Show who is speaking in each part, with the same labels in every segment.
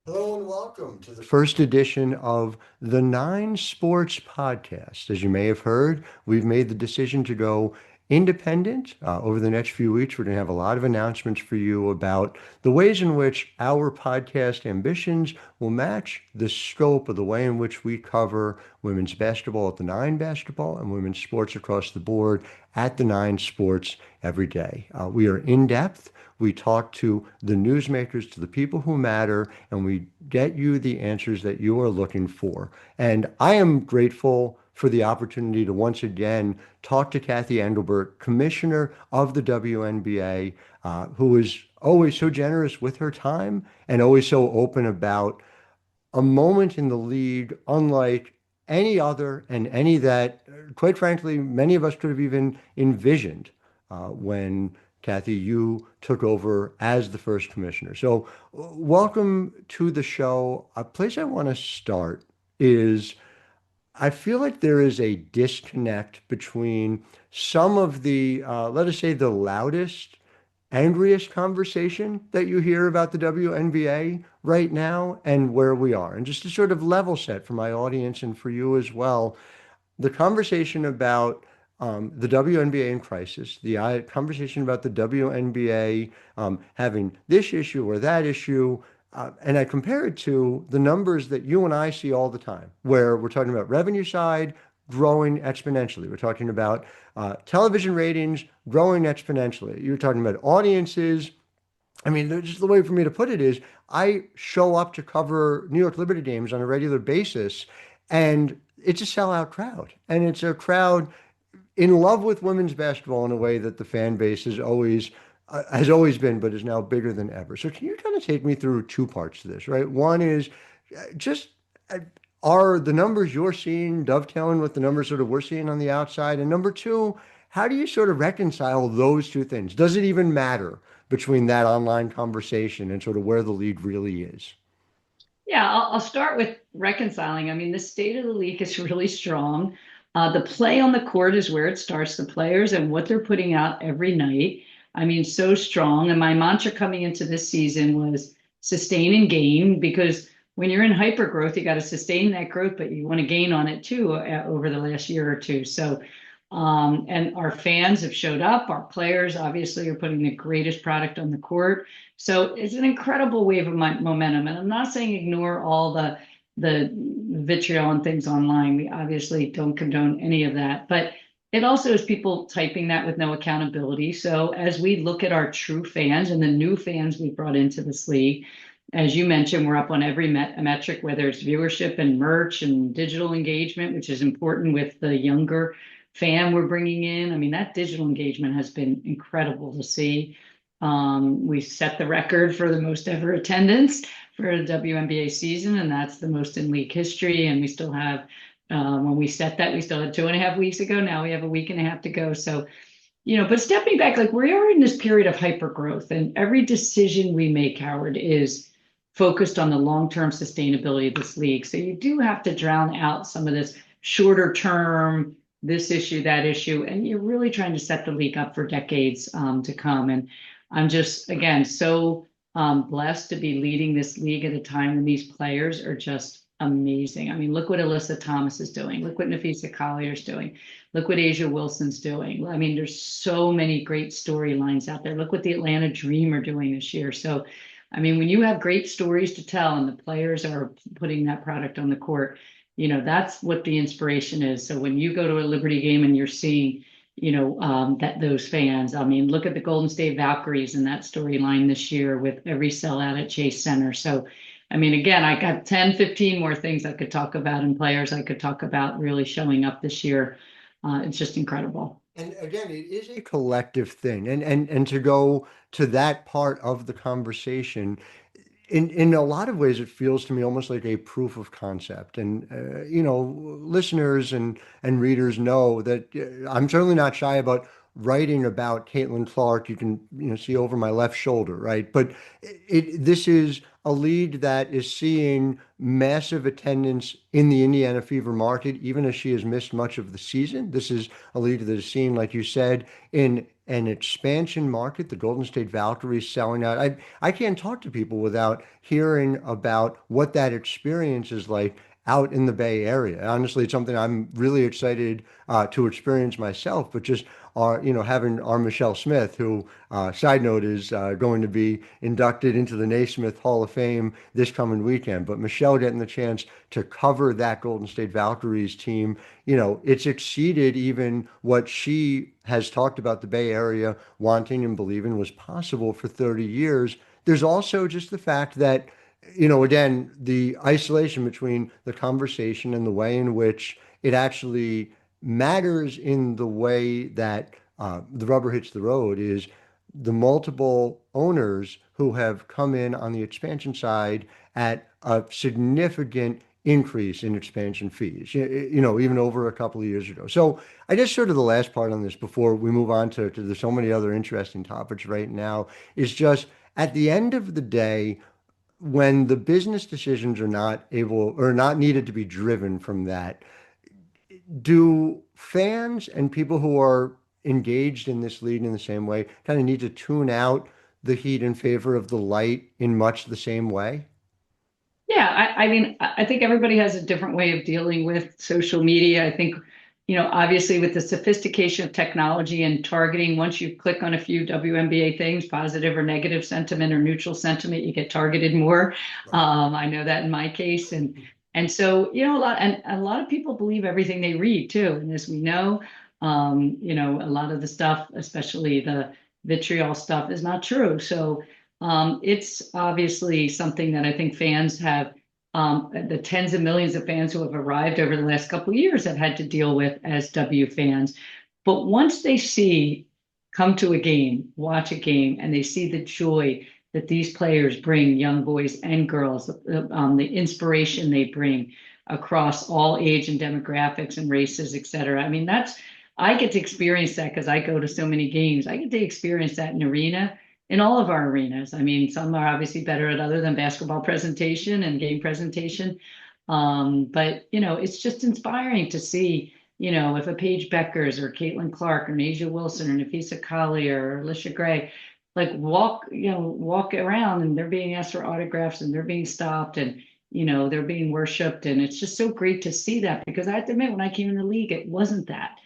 Speaker 1: Hello and welcome to the first edition of the Nine Sports Podcast. As you may have heard, we've made the decision to go independent. Over the next few weeks, we're going to have a lot of announcements for you about the ways in which our podcast ambitions will match the scope of the way in which we cover women's basketball at the Nine Basketball and women's sports across the board at the Nine Sports every day. We are in depth. We talk to the newsmakers, to the people who matter, and we get you the answers that you are looking for. And I am grateful for the opportunity to once again talk to Cathy Engelbert, Commissioner of the WNBA, who is always so generous with her time and always so open about a moment in the league unlike any other and any that, quite frankly, many of us could have even envisioned when Cathy, you took over as the first commissioner. So, welcome to the show. A place I want to start is I feel like there is a disconnect between some of the, let us say, the loudest, angriest conversation that you hear about the WNBA right now and where we are. And just to sort of level set for my audience and for you as well, the conversation about the WNBA in crisis, the conversation about the WNBA having this issue or that issue, and I compare it to the numbers that you and I see all the time, where we're talking about revenue side growing exponentially. We're talking about television ratings growing exponentially. You're talking about audiences. I mean, just the way for me to put it is I show up to cover New York Liberty games on a regular basis, and it's a sellout crowd. And it's a crowd in love with women's basketball in a way that the fan base has always been, but is now bigger than ever. So can you kind of take me through two parts to this, right? One is just are the numbers you're seeing dovetailing with the numbers sort of we're seeing on the outside? And number two, how do you sort of reconcile those two things? Does it even matter between that online conversation and sort of where the league really is?
Speaker 2: Yeah, I'll start with reconciling. I mean, the state of the league is really strong. The play on the court is where it starts, the players and what they're putting out every night. I mean, so strong. And my mantra coming into this season was sustain and gain because when you're in hyper growth, you got to sustain that growth, but you want to gain on it too over the last year or two. So, and our fans have showed up. Our players obviously are putting the greatest product on the court. So it's an incredible wave of momentum. And I'm not saying ignore all the vitriol and things online. We obviously don't condone any of that. But it also is people typing that with no accountability. So as we look at our true fans and the new fans we brought into this league, as you mentioned, we're up on every metric, whether it's viewership and merch and digital engagement, which is important with the younger fan we're bringing in. I mean, that digital engagement has been incredible to see. We set the record for the most ever attendance for a WNBA season, and that's the most in league history. And we still have, when we set that, we still had 2.5 weeks ago. Now we have a week and a half to go. So, but stepping back, like we are in this period of hyper growth, and every decision we make, Howard, is focused on the long-term sustainability of this league. So you do have to drown out some of this shorter term, this issue, that issue, and you're really trying to set the league up for decades to come. And I'm just, again, so blessed to be leading this league at a time when these players are just amazing. I mean, look what Alyssa Thomas is doing. Look what Nafisa Collier's doing. Look what Asia Wilson's doing. I mean, there's so many great storylines out there. Look what the Atlanta Dream are doing this year. So, I mean, when you have great stories to tell and the players are putting that product on the court, that's what the inspiration is. So when you go to a Liberty game and you're seeing that those fans. I mean, look at the Golden State Valkyries and that storyline this year with every sellout at Chase Center. So, I mean, again, I got 10, 15 more things I could talk about and players I could talk about really showing up this year. It's just incredible.
Speaker 1: And again, it is a collective thing. And to go to that part of the conversation, in a lot of ways, it feels to me almost like a proof of concept. And listeners and readers know that I'm certainly not shy about writing about Caitlin Clark. You can see over my left shoulder, right? But this is a lead that is seeing massive attendance in the Indiana Fever market, even as she has missed much of the season. This is a lead that is seen, like you said, in an expansion market. The Golden State Valkyries selling out. I can't talk to people without hearing about what that experience is like out in the Bay Area. Honestly, it's something I'm really excited to experience myself, but just having our Michelle Smith, who, side note, is going to be inducted into the Naismith Hall of Fame this coming weekend. But Michelle getting the chance to cover that Golden State Valkyries team, it's exceeded even what she has talked about the Bay Area wanting and believing was possible for 30 years. There's also just the fact that, again, the isolation between the conversation and the way in which it actually matters in the way that the rubber hits the road is the multiple owners who have come in on the expansion side at a significant increase in expansion fees, even over a couple of years ago. So I guess sort of the last part on this before we move on to there's so many other interesting topics right now is just at the end of the day, when the business decisions are not able or not needed to be driven from that, do fans and people who are engaged in this league in the same way kind of need to tune out the heat in favor of the light in much the same way?
Speaker 2: Yeah, I mean, I think everybody has a different way of dealing with social media. I think, obviously with the sophistication of technology and targeting, once you click on a few WNBA things, positive or negative sentiment or neutral sentiment, you get targeted more.
Speaker 1: Right.
Speaker 2: I know that in my case, and so a lot of people believe everything they read too. And as we know, a lot of the stuff, especially the vitriol stuff, is not true. So. It's obviously something that I think fans have, the tens of millions of fans who have arrived over the last couple of years have had to deal with as W fans. But once they come to a game, watch a game, and they see the joy that these players bring, young boys and girls, the inspiration they bring across all age and demographics and races, et cetera. I mean, I get to experience that because I go to so many games. I get to experience that in all of our arenas. I mean, some are obviously better at other than basketball presentation and game presentation. But, it's just inspiring to see, if a Paige Beckers or Caitlin Clark or Nasia Wilson or Nafisa Kali or Alicia Gray, like walk around and they're being asked for autographs and they're being stopped and, they're being worshiped. And it's just so great to see that because I have to admit, when I came in the league, it wasn't that.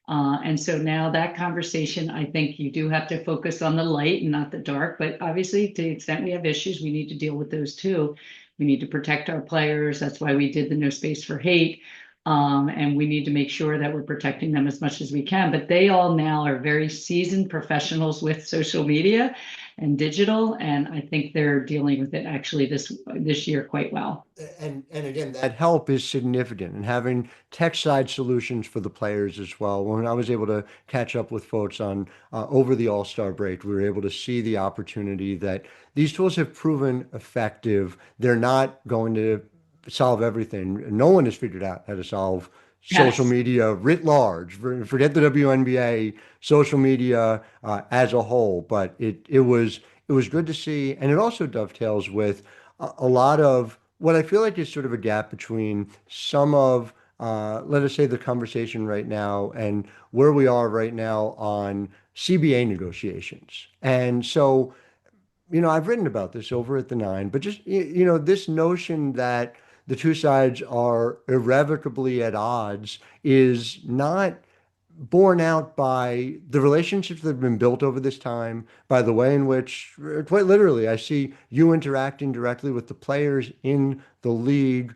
Speaker 2: And so now that conversation, I think you do have to focus on the light and not the dark. But obviously, to the extent we have issues, we need to deal with those too. We need to protect our players. That's why we did the No Space for Hate. And we need to make sure that we're protecting them as much as we can. But they all now are very seasoned professionals with social media and digital. And I think they're dealing with it actually this year quite well.
Speaker 1: And again, that help is significant and having tech side solutions for the players as well. When I was able to catch up with folks on over the All-Star break, we were able to see the opportunity that these tools have proven effective. They're not going to solve everything. No one has figured out how to solve social
Speaker 2: Yes.
Speaker 1: media writ large. Forget the WNBA, social media as a whole. But it was good to see, and it also dovetails with a lot of what I feel like is sort of a gap between some of let us say the conversation right now and where we are right now on CBA negotiations. And so I've written about this over at the Nine, but just, this notion that the two sides are irrevocably at odds is not borne out by the relationships that have been built over this time, by the way in which, quite literally, I see you interacting directly with the players in the league.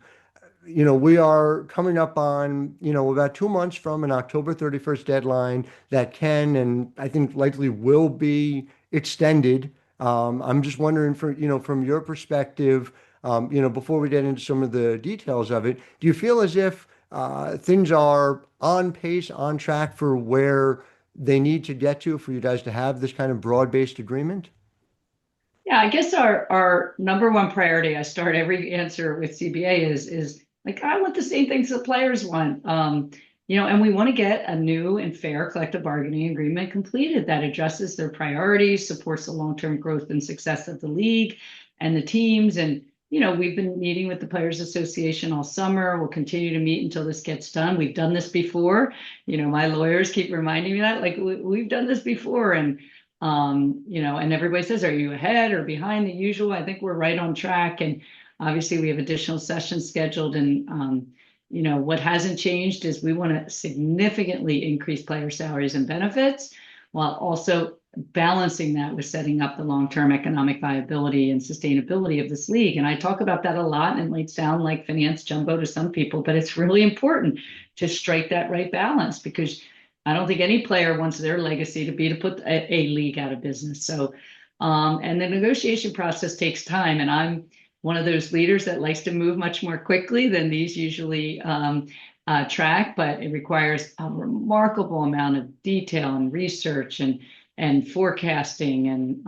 Speaker 1: We are coming up on, about 2 months from an October 31st deadline that can and I think likely will be extended. I'm just wondering from your perspective, before we get into some of the details of it, do you feel as if things are on pace, on track for where they need to get to for you guys to have this kind of broad-based agreement?
Speaker 2: Yeah, I guess our number one priority, I start every answer with CBA is like, I want the same things the players want. And we want to get a new and fair collective bargaining agreement completed that addresses their priorities, supports the long-term growth and success of the league and the teams, and we've been meeting with the Players Association all summer. We'll continue to meet until this gets done. We've done this before. My lawyers keep reminding me that, like, we've done this before. And, and everybody says, are you ahead or behind the usual? I think we're right on track. And obviously we have additional sessions scheduled. And, what hasn't changed is we want to significantly increase player salaries and benefits while also balancing that with setting up the long-term economic viability and sustainability of this league. And I talk about that a lot, and it might sound like finance jumbo to some people, but it's really important to strike that right balance, because I don't think any player wants their legacy to be to put a league out of business. So, and the negotiation process takes time, and I'm one of those leaders that likes to move much more quickly than these usually track, but it requires a remarkable amount of detail and research and forecasting,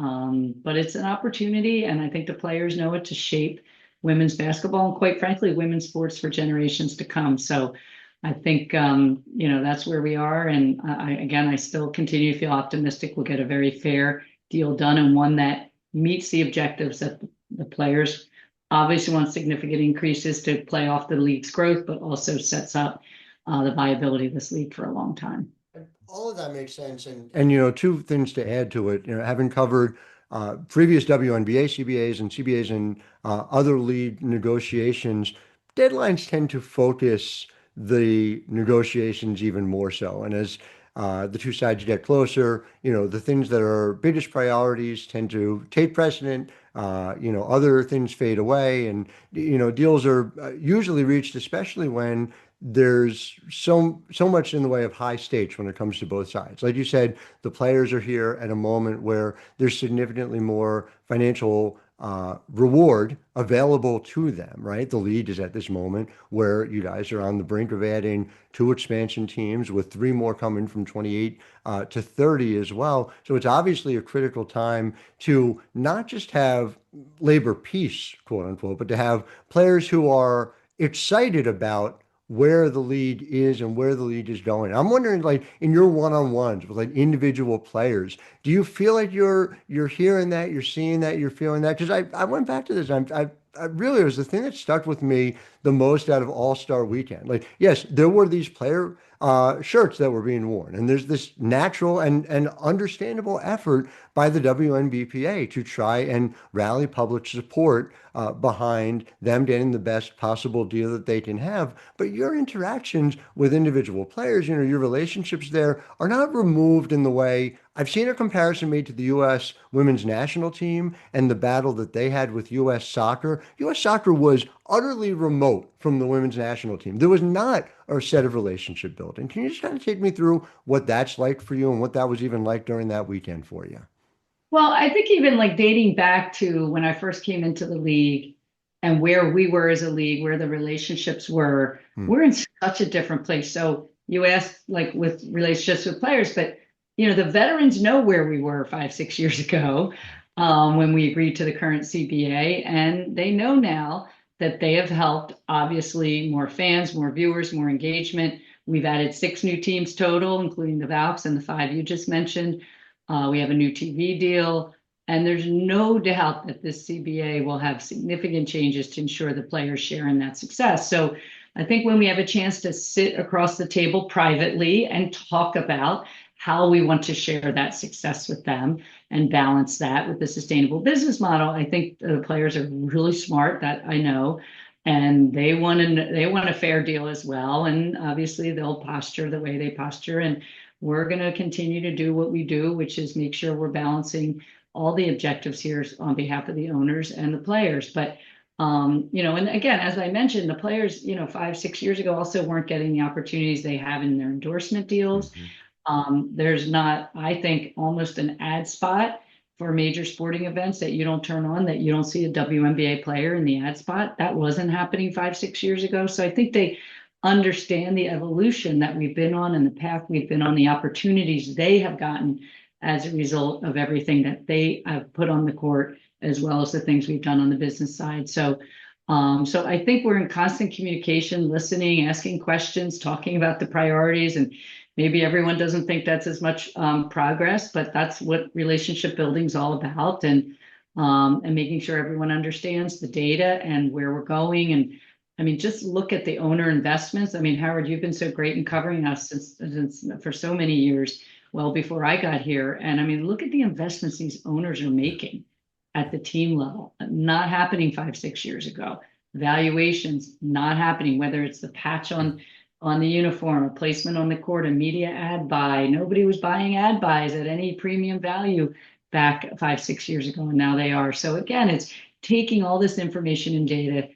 Speaker 2: but it's an opportunity, and I think the players know it, to shape women's basketball and, quite frankly, women's sports for generations to come. So I think that's where we are, and I still continue to feel optimistic we'll get a very fair deal done, and one that meets the objectives that the players obviously want: significant increases to play off the league's growth, but also sets up the viability of this league for a long time.
Speaker 1: All of that makes sense. And two things to add to it. Having covered previous WNBA CBAs and CBAs and other league negotiations, deadlines tend to focus the negotiations even more so. And as the two sides get closer, the things that are biggest priorities tend to take precedent. Other things fade away, and deals are usually reached, especially when there's so much in the way of high stakes when it comes to both sides. Like you said, the players are here at a moment where there's significantly more financial reward available to them, right? The league is at this moment where you guys are on the brink of adding 2 expansion teams, with 3 more coming from 28 to 30 as well. So it's obviously a critical time to not just have labor peace, quote unquote, but to have players who are excited about where the league is and where the league is going. I'm wondering, like, in your one-on-ones with like individual players, do you feel like you're hearing that, you're seeing that, you're feeling that? Because I went back to this. I really, it was the thing that stuck with me the most out of All-Star Weekend. Like, yes, there were these player shirts that were being worn, and there's this natural and understandable effort by the WNBPA to try and rally public support behind them getting the best possible deal that they can have. But your interactions with individual players, your relationships there are not removed in the way I've seen a comparison made to the U.S. women's national team and the battle that they had with U.S. soccer. U.S. soccer was utterly remote from the women's national team. There was not a set of relationship building. Can you just kind of take me through what that's like for you and what that was even like during that weekend for you?
Speaker 2: Well, I think even like dating back to when I first came into the league and where we were as a league, where the relationships were,
Speaker 1: Hmm.
Speaker 2: we're in such a different place. So you asked, like, with relationships with players, but the veterans know where we were 5, 6 years ago, when we agreed to the current CBA, and they know now that they have helped, obviously, more fans, more viewers, more engagement. We've added 6 new teams total, including the Valks and the 5 you just mentioned. We have a new TV deal, and there's no doubt that this CBA will have significant changes to ensure the players share in that success. So I think when we have a chance to sit across the table privately and talk about how we want to share that success with them and balance that with the sustainable business model, I think the players are really smart, that I know, and they want a fair deal as well. And obviously they'll posture the way they posture, and we're going to continue to do what we do, which is make sure we're balancing all the objectives here on behalf of the owners and the players. But and again, as I mentioned, the players, 5, 6 years ago also weren't getting the opportunities they have in their endorsement deals.
Speaker 1: Mhm.
Speaker 2: There's not, I think, almost an ad spot for major sporting events that you don't turn on, that you don't see a WNBA player in the ad spot. That wasn't happening 5, 6 years ago. So I think they understand the evolution that we've been on and the path we've been on, the opportunities they have gotten as a result of everything that they have put on the court, as well as the things we've done on the business side. So I think we're in constant communication, listening, asking questions, talking about the priorities, and maybe everyone doesn't think that's as much progress, but that's what relationship building is all about. And and making sure everyone understands the data and where we're going. And I mean, just look at the owner investments. I mean, Howard, you've been so great in covering us since for so many years, well before I got here. And I mean, look at the investments these owners are making at the team level, not happening 5, 6 years ago. Valuations not happening, whether it's the patch on the uniform, a placement on the court, a media ad buy. Nobody was buying ad buys at any premium value back 5, 6 years ago, and now they are. So again, it's taking all this information and data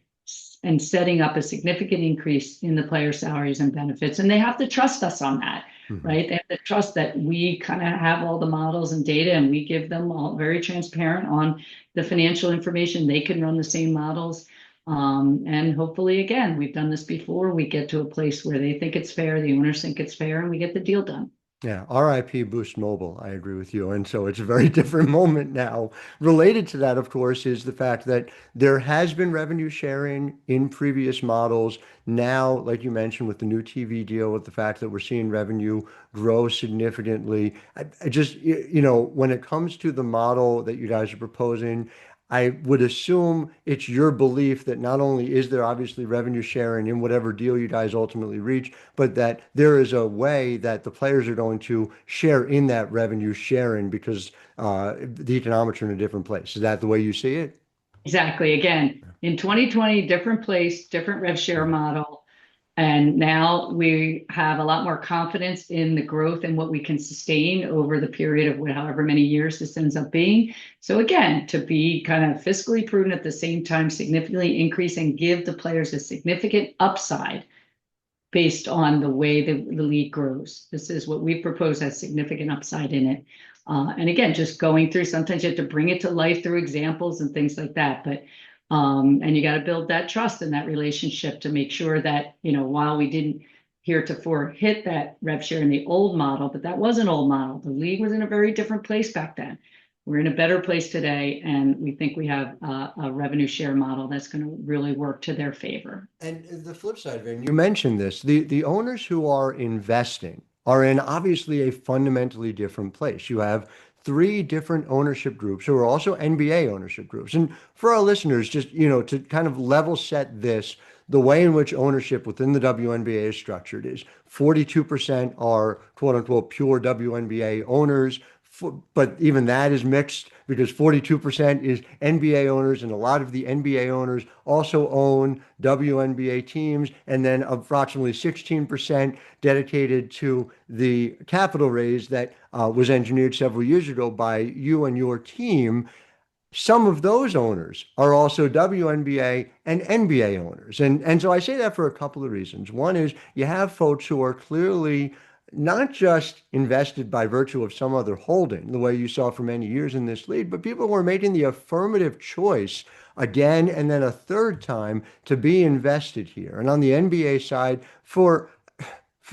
Speaker 2: and setting up a significant increase in the player salaries and benefits. And they have to trust us on that, right? They have to trust that we kind of have all the models and data, and we give them all very transparent on the financial information. They can run the same models. And hopefully, again, we've done this before. We get to a place where they think it's fair, the owners think it's fair, and we get the deal done.
Speaker 1: Yeah, RIP Boost Mobile. I agree with you. And so it's a very different moment now. Related to that, of course, is the fact that there has been revenue sharing in previous models. Now, like you mentioned, with the new TV deal, with the fact that we're seeing revenue grow significantly. I just, when it comes to the model that you guys are proposing, I would assume it's your belief that not only is there obviously revenue sharing in whatever deal you guys ultimately reach, but that there is a way that the players are going to share in that revenue sharing because the economics are in a different place. Is that the way you see it?
Speaker 2: Exactly. Again, in 2020, different place, different rev share
Speaker 1: Yeah.
Speaker 2: model. And now we have a lot more confidence in the growth and what we can sustain over the period of however many years this ends up being. So again, to be kind of fiscally prudent at the same time, significantly increase and give the players a significant upside based on the way the league grows. This is what we propose has significant upside in it. And again, just going through, sometimes you have to bring it to life through examples and things like that. But and you got to build that trust and that relationship to make sure that, while we didn't heretofore hit that rev share in the old model, but that was an old model. The league was in a very different place back then. We're in a better place today, and we think we have a revenue share model that's going to really work to their favor.
Speaker 1: And the flip side of it, and you mentioned this, the owners who are investing are in obviously a fundamentally different place. You have three different ownership groups who are also NBA ownership groups. And for our listeners, just, to kind of level set this, the way in which ownership within the WNBA is structured is 42% are quote unquote pure WNBA owners. But even that is mixed because 42% is NBA owners, and a lot of the NBA owners also own WNBA teams, and then approximately 16% dedicated to the capital raise that was engineered several years ago by you and your team. Some of those owners are also WNBA and NBA owners. And so I say that for a couple of reasons. One is you have folks who are clearly not just invested by virtue of some other holding, the way you saw for many years in this league, but people who are making the affirmative choice again and then a third time to be invested here. And on the NBA side, for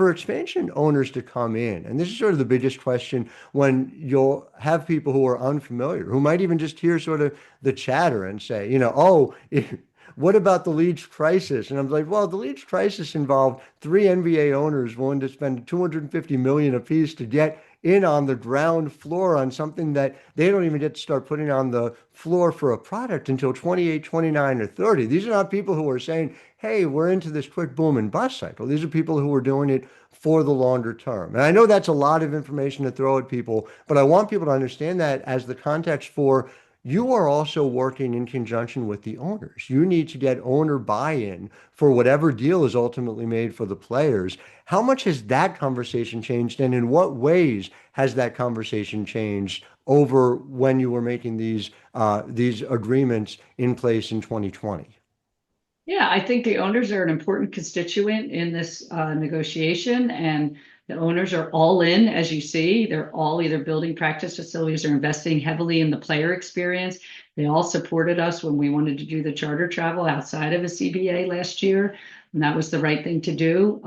Speaker 1: expansion owners to come in, and this is sort of the biggest question when you'll have people who are unfamiliar, who might even just hear sort of the chatter and say, oh, what about the league's crisis? And I'm like, well, the league's crisis involved three NBA owners willing to spend 250 million apiece to get in on the ground floor on something that they don't even get to start putting on the floor for a product until 28, 29, or 30. These are not people who are saying, hey, we're into this quick boom and bust cycle. These are people who are doing it for the longer term. And I know that's a lot of information to throw at people, but I want people to understand that as the context for you are also working in conjunction with the owners. You need to get owner buy-in for whatever deal is ultimately made for the players. How much has that conversation changed, and in what ways has that conversation changed over when you were making these agreements in place in 2020?
Speaker 2: Yeah, I think the owners are an important constituent in this negotiation, and the owners are all in, as you see. They're all either building practice facilities or investing heavily in the player experience. They all supported us when we wanted to do the charter travel outside of a CBA last year, and that was the right thing to do.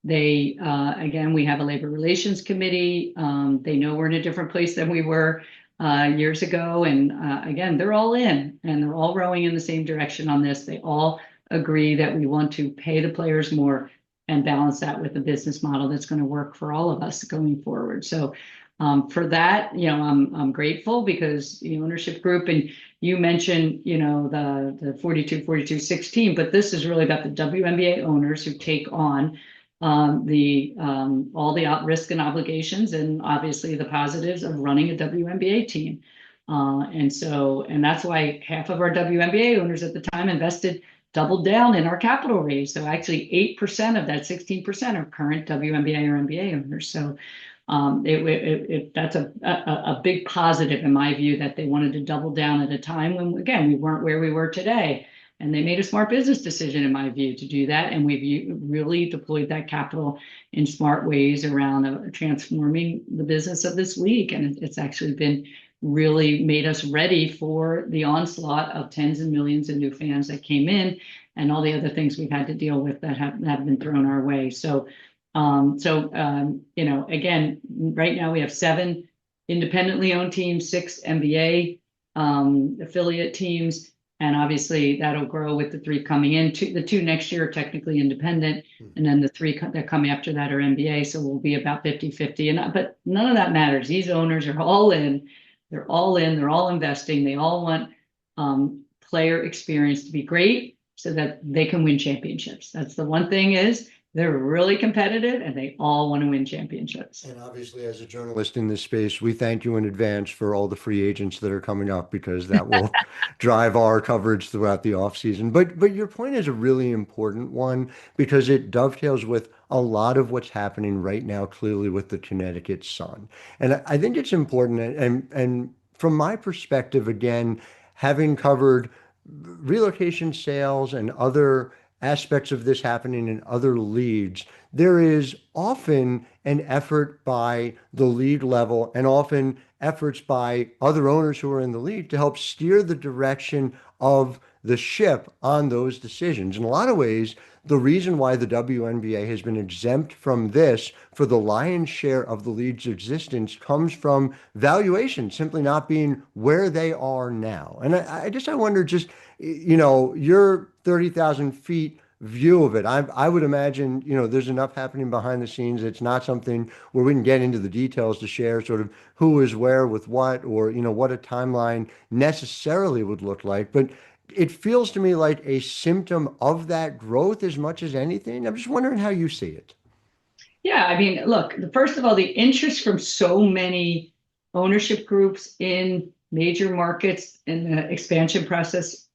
Speaker 2: Again, we have a labor relations committee. They know we're in a different place than we were years ago. And again, they're all in and they're all rowing in the same direction on this. They all agree that we want to pay the players more and balance that with a business model that's going to work for all of us going forward. So For that, I'm grateful because the ownership group, and you mentioned, the 42-42-16, but this is really about the WNBA owners who take on the all the risk and obligations, and obviously the positives of running a WNBA team. And that's why half of our WNBA owners at the time invested doubled down in our capital raise. So actually 8% of that 16% are current WNBA or NBA owners. So that's a big positive in my view, that they wanted to double down at a time when, again, we weren't where we were today. And they made a smart business decision, in my view, to do that. And we've really deployed that capital in smart ways around transforming the business of this league. And it's actually been really made us ready for the onslaught of tens of millions of new fans that came in, and all the other things we've had to deal with that have been thrown our way. Again, right now we have 7 independently owned teams, 6 NBA affiliate teams, and obviously that'll grow with the 3 coming in. The 2 next year are technically independent, and then the 3 that come after that are NBA. So we'll be about 50-50. But none of that matters. These owners are all in. They're all in. They're all investing. They all want player experience to be great so that they can win championships. That's the one thing is, they're really competitive and they all want to win championships.
Speaker 1: And obviously, as a journalist in this space, we thank you in advance for all the free agents that are coming up, because that will drive our coverage throughout the offseason. But your point is a really important one, because it dovetails with a lot of what's happening right now, clearly with the Connecticut Sun. And I think it's important, and from my perspective, again, having covered relocation sales and other aspects of this happening in other leagues, there is often an effort by the league level, and often efforts by other owners who are in the league, to help steer the direction of the ship on those decisions. In a lot of ways, the reason why the WNBA has been exempt from this for the lion's share of the league's existence comes from valuation simply not being where they are now. And I wonder, just, your 30,000 feet view of it. I would imagine, there's enough happening behind the scenes. It's not something where we can get into the details to share sort of who is where with what, or, what a timeline necessarily would look like. But it feels to me like a symptom of that growth as much as anything. I'm just wondering how you see it.
Speaker 2: Yeah, I mean, look, first of all, the interest from so many ownership groups in major markets in the expansion process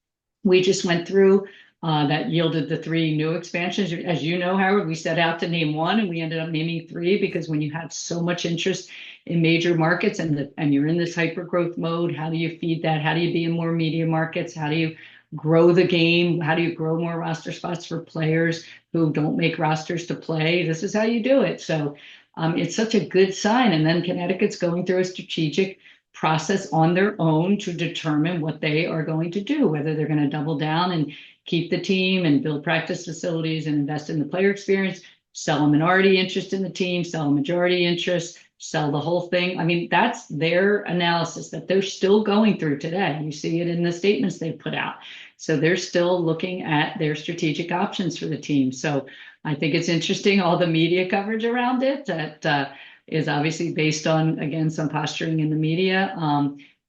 Speaker 2: we just went through, that yielded the 3 new expansions. As you know, Howard, we set out to name 1 and we ended up naming 3, because when you have so much interest in major markets, and you're in this hyper growth mode, how do you feed that? How do you be in more media markets? How do you grow the game? How do you grow more roster spots for players who don't make rosters to play? This is how you do it. So it's such a good sign. And then Connecticut's going through a strategic process on their own to determine what they are going to do, whether they're going to double down and keep the team and build practice facilities and invest in the player experience, sell a minority interest in the team, sell a majority interest, sell the whole thing. I mean, that's their analysis that they're still going through today. You see it in the statements they've put out. So they're still looking at their strategic options for the team. So I think it's interesting, all the media coverage around it that is obviously based on, again, some posturing in the media.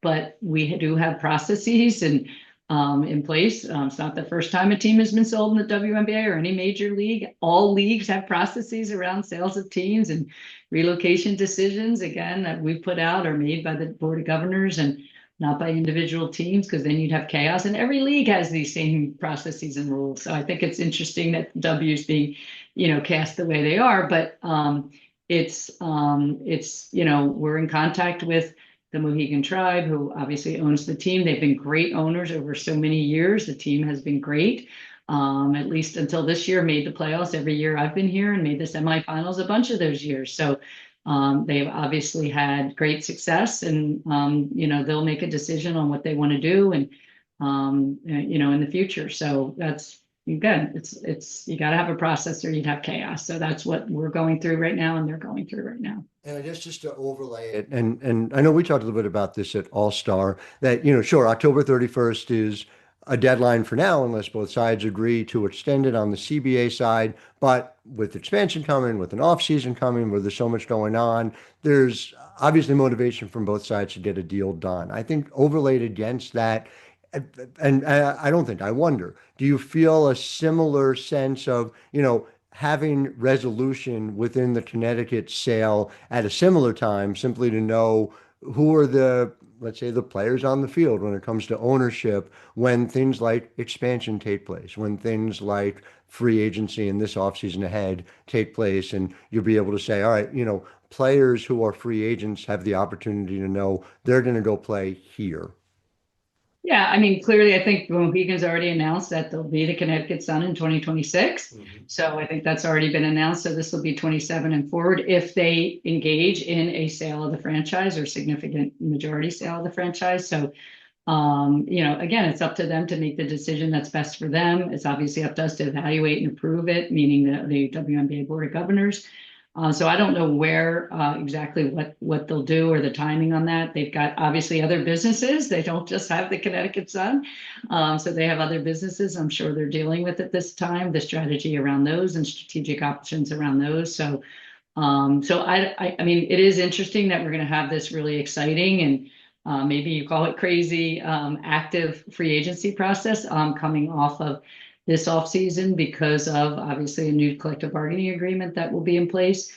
Speaker 2: But we do have processes and in place. It's not the first time a team has been sold in the WNBA or any major league. All leagues have processes around sales of teams, and relocation decisions, again, that we put out are made by the Board of Governors and not by individual teams, because then you'd have chaos. And every league has these same processes and rules. So I think it's interesting that W is being, cast the way they are. But it's we're in contact with the Mohegan Tribe, who obviously owns the team. They've been great owners over so many years. The team has been great, at least until this year, made the playoffs every year I've been here, and made the semifinals a bunch of those years. So they've obviously had great success, and they'll make a decision on what they want to do, and in the future. So that's, again, it's you got to have a process or you'd have chaos. So that's what we're going through right now, and they're going through right now.
Speaker 1: And I guess just to overlay it, and I know we talked a little bit about this at All Star, that, sure, October 31st is a deadline for now, unless both sides agree to extend it on the CBA side. But with expansion coming, with an off season coming, where there's so much going on, there's obviously motivation from both sides to get a deal done. I think overlaid against that, and I don't think, I wonder, do you feel a similar sense of, having resolution within the Connecticut sale at a similar time, simply to know who are the, let's say, the players on the field when it comes to ownership, when things like expansion take place, when things like free agency in this offseason ahead take place, and you'll be able to say, all right, players who are free agents have the opportunity to know they're going to go play here.
Speaker 2: Yeah, I mean, clearly, I think Mohegan's already announced that they'll be the Connecticut Sun in 2026.
Speaker 1: Mhm.
Speaker 2: So I think that's already been announced. So this will be 27 and forward if they engage in a sale of the franchise or significant majority sale of the franchise. So, again, it's up to them to make the decision that's best for them. It's obviously up to us to evaluate and approve it, meaning the WNBA Board of Governors. So I don't know where exactly what they'll do or the timing on that. They've got obviously other businesses. They don't just have the Connecticut Sun. So they have other businesses. I'm sure they're dealing with at this time, the strategy around those and strategic options around those. I mean, it is interesting that we're going to have this really exciting and maybe you call it crazy, active free agency process coming off of this offseason because of obviously a new collective bargaining agreement that will be in place.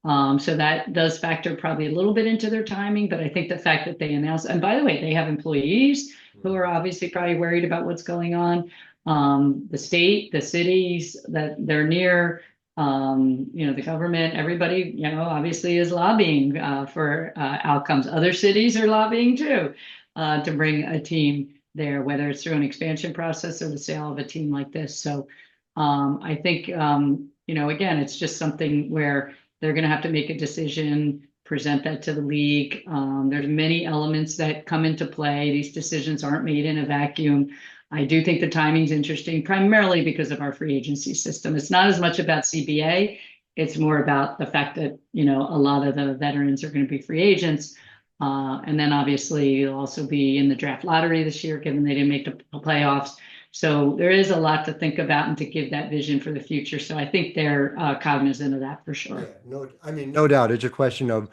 Speaker 2: So that does factor probably a little bit into their timing, but I think the fact that they announced, and by the way, they have employees who are obviously probably worried about what's going on. The state, the cities that they're near, the government, everybody, obviously is lobbying for outcomes. Other cities are lobbying too to bring a team there, whether it's through an expansion process or the sale of a team like this. So I think, again, it's just something where they're going to have to make a decision, present that to the league. There's many elements that come into play. These decisions aren't made in a vacuum. I do think the timing's interesting, primarily because of our free agency system. It's not as much about CBA. It's more about the fact that, a lot of the veterans are going to be free agents. And then obviously you'll also be in the draft lottery this year, given they didn't make the playoffs. So there is a lot to think about and to give that vision for the future. So I think they're cognizant of that for
Speaker 1: Yeah,
Speaker 2: sure.
Speaker 1: no, I mean, no doubt. It's a question of,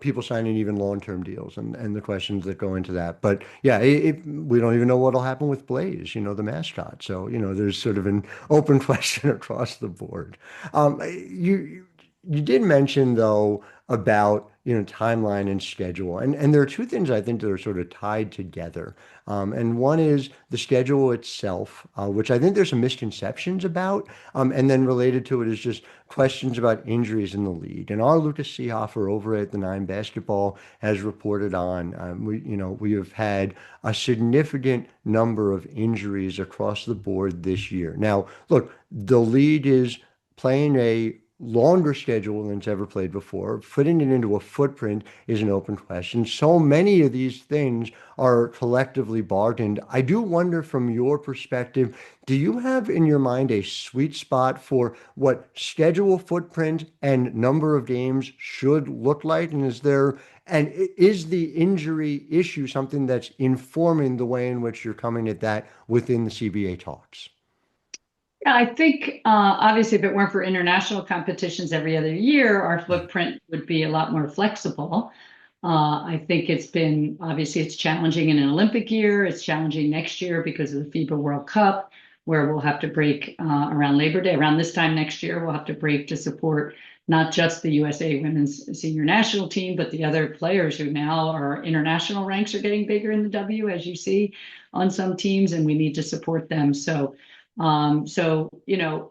Speaker 1: people signing even long-term deals and the questions that go into that. But yeah, we don't even know what'll happen with Blaze, the mascot. So, there's sort of an open question across the board. You did mention though about, timeline and schedule. And there are two things I think that are sort of tied together. And one is the schedule itself, which I think there's some misconceptions about. And then related to it is just questions about injuries in the league. And our Lucas Seehofer over at the Nine Basketball has reported on, we have had a significant number of injuries across the board this year. Now, look, the league is playing a longer schedule than it's ever played before. Fitting it into a footprint is an open question. So many of these things are collectively bargained. I do wonder from your perspective, do you have in your mind a sweet spot for what schedule footprint and number of games should look like? And is the injury issue something that's informing the way in which you're coming at that within the CBA talks?
Speaker 2: Yeah, I think obviously if it weren't for international competitions every other year, our
Speaker 1: Right.
Speaker 2: footprint would be a lot more flexible. I think obviously it's challenging in an Olympic year. It's challenging next year because of the FIBA World Cup, where we'll have to break around Labor Day. Around this time next year, we'll have to break to support not just the USA women's senior national team, but the other players who now are international ranks are getting bigger in the W, as you see on some teams, and we need to support them.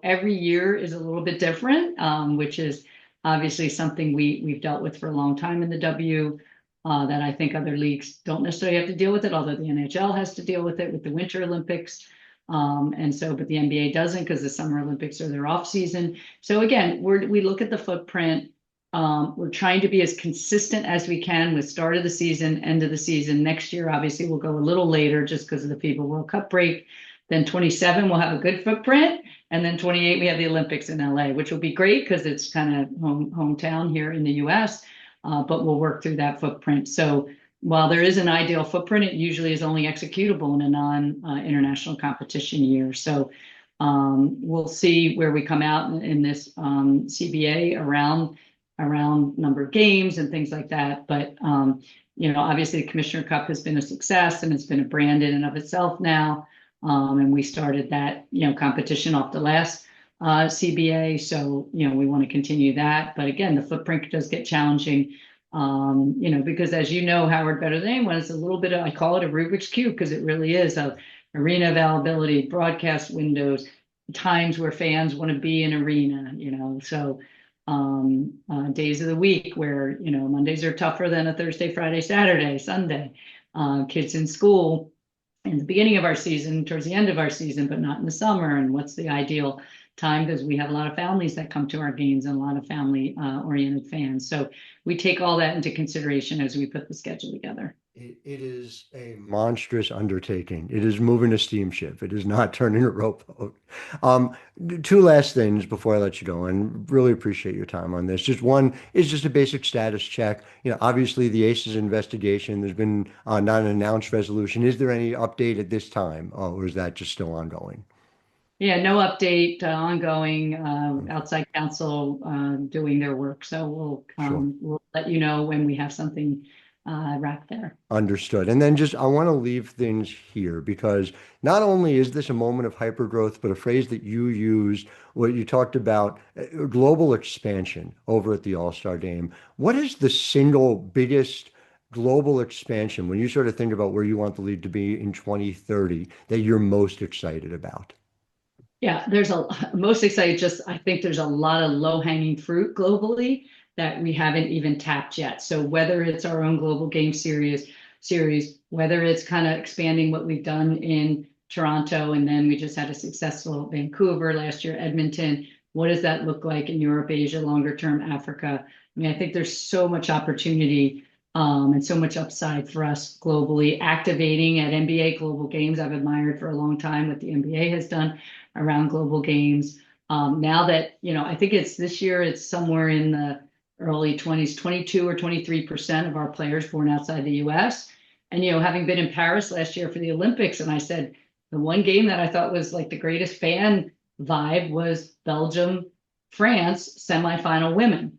Speaker 2: Every year is a little bit different, which is obviously something we've dealt with for a long time in the W, that I think other leagues don't necessarily have to deal with it, although the NHL has to deal with it with the Winter Olympics. But the NBA doesn't because the Summer Olympics are their off season. So again, we look at the footprint. We're trying to be as consistent as we can with start of the season, end of the season. Next year, obviously, we'll go a little later just because of the FIBA World Cup break. Then 27, we'll have a good footprint. And then 28, we have the Olympics in LA, which will be great because it's kind of hometown here in the US, but we'll work through that footprint. So while there is an ideal footprint, it usually is only executable in a non-international competition year. So we'll see where we come out in this CBA around around number of games and things like that. But obviously the Commissioner Cup has been a success and it's been a brand in and of itself now. And we started that, competition off the last CBA. So, we want to continue that. But again, the footprint does get challenging, because as you know, Howard, better than anyone, it's a little bit of, I call it a Rubik's Cube, because it really is of arena availability, broadcast windows, times where fans want to be in arena, so days of the week where, Mondays are tougher than a Thursday, Friday, Saturday, Sunday, kids in school in the beginning of our season, towards the end of our season, but not in the summer. And what's the ideal time? Because we have a lot of families that come to our games and a lot of family oriented fans. So we take all that into consideration as we put the schedule together.
Speaker 1: It is a monstrous undertaking. It is moving a steamship. It is not turning a rowboat. Um, Two last things before I let you go, and really appreciate your time on this. Just one is just a basic status check. Obviously the ACE's investigation, there's been not an announced resolution. Is there any update at this time, or is that just still ongoing?
Speaker 2: Yeah, no update, ongoing, outside counsel doing their work. So
Speaker 1: Sure.
Speaker 2: we'll let you know when we have something wrapped there.
Speaker 1: Understood. And then just I want to leave things here because not only is this a moment of hypergrowth, but a phrase that you used, what you talked about, global expansion over at the All-Star Game. What is the single biggest global expansion when you sort of think about where you want the league to be in 2030 that you're most excited about?
Speaker 2: Yeah, most excited, just I think there's a lot of low-hanging fruit globally that we haven't even tapped yet. So whether it's our own global game series, whether it's kind of expanding what we've done in Toronto, and then we just had a successful Vancouver last year, Edmonton. What does that look like in Europe, Asia, longer term Africa? I mean, I think there's so much opportunity and so much upside for us globally. Activating at NBA Global Games, I've admired for a long time what the NBA has done around global games. Now that, I think it's this year, it's somewhere in the early 20s, 22 or 23% of our players born outside the US. And, having been in Paris last year for the Olympics, and I said, the one game that I thought was like the greatest fan vibe was Belgium, France semifinal women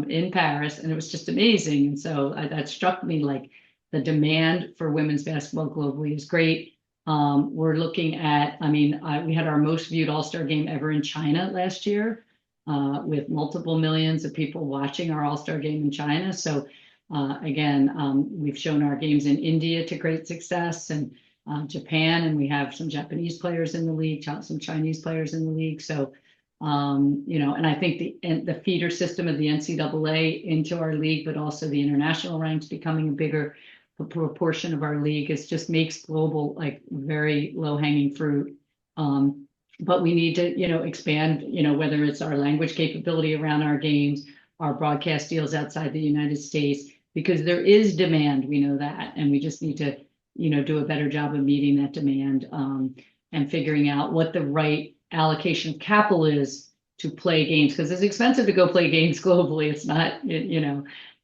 Speaker 2: in Paris. And it was just amazing. And so that struck me, like the demand for women's basketball globally is great. We're looking at, we had our most viewed All-Star game ever in China last year, with multiple millions of people watching our All-Star game in China. So again, we've shown our games in India to great success, and Japan, and we have some Japanese players in the league, some Chinese players in the league. So, and I think the feeder system of the NCAA into our league, but also the international ranks becoming a bigger proportion of our league, is just makes global like very low hanging fruit. But we need to, expand, whether it's our language capability around our games, our broadcast deals outside the United States, because there is demand. We know that, and we just need to, do a better job of meeting that demand, and figuring out what the right allocation of capital is to play games, because it's expensive to go play games globally. It's not,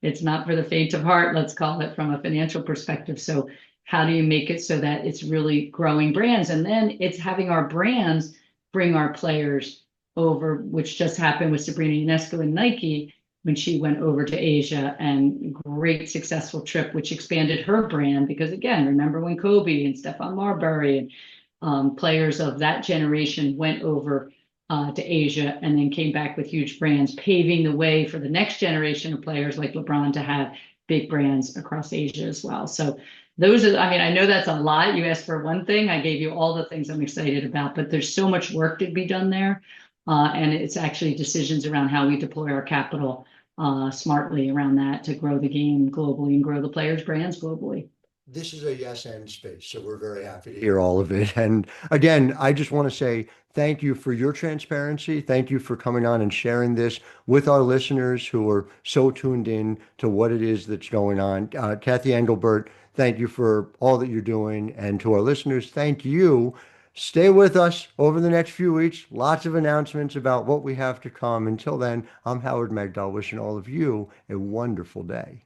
Speaker 2: it's not for the faint of heart, let's call it, from a financial perspective. So how do you make it so that it's really growing brands? And then it's having our brands bring our players over, which just happened with Sabrina Ionescu and Nike when she went over to Asia, and great successful trip, which expanded her brand. Because again, remember when Kobe and Stephon Marbury and players of that generation went over to Asia and then came back with huge brands, paving the way for the next generation of players like LeBron to have big brands across Asia as well. So those are, I know that's a lot. You asked for one thing, I gave you all the things I'm excited about, but there's so much work to be done there. And it's actually decisions around how we deploy our capital smartly around that to grow the game globally and grow the players' brands globally.
Speaker 1: This is a yes and space, so we're very happy to hear all of it. And again, I just want to say thank you for your transparency. Thank you for coming on and sharing this with our listeners who are so tuned in to what it is that's going on. Cathy Engelbert, thank you for all that you're doing. And to our listeners, thank you. Stay with us over the next few weeks. Lots of announcements about what we have to come. Until then, I'm Howard Megdal, wishing all of you a wonderful day.